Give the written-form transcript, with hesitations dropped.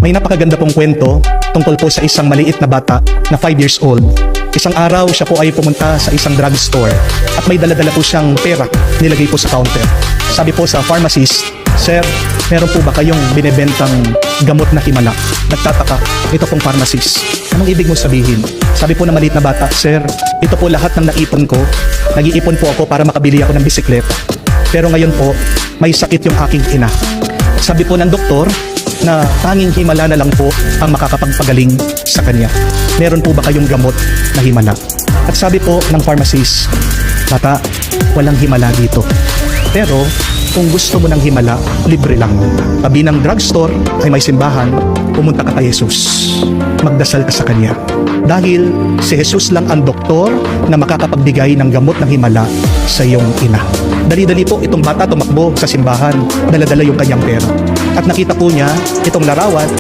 May napakaganda pong kwento tungkol po sa isang maliit na bata na 5 years old. Isang araw siya po ay pumunta sa isang drugstore at may dala-dala po siyang pera nilagay po sa counter. Sabi po sa pharmacist, "Sir, meron po ba kayong binebentang gamot na himala?" Nagtataka, ito pong pharmacist. "Anong ibig mo sabihin?" Sabi po ng maliit na bata, "Sir, ito po lahat ng naipon ko. Nag-iipon po ako para makabili ako ng bisikleta. Pero ngayon po, may sakit yung aking ina. Sabi po ng doktor na tanging himala na lang po ang makakapagpagaling sa kanya. Meron po ba kayong gamot na himala?" At sabi po ng pharmacist, "Bata, walang himala dito. Pero kung gusto mo ng himala, libre lang. Tabi ng drugstore ay may simbahan, pumunta ka kay Jesus. Magdasal ka sa kanya. Dahil si Jesus lang ang doktor na makakapagbigay ng gamot ng himala sa iyong ina." Dali-dali po itong bata tumakbo sa simbahan, dala-dala yung kanyang pera. At nakita po niya itong larawan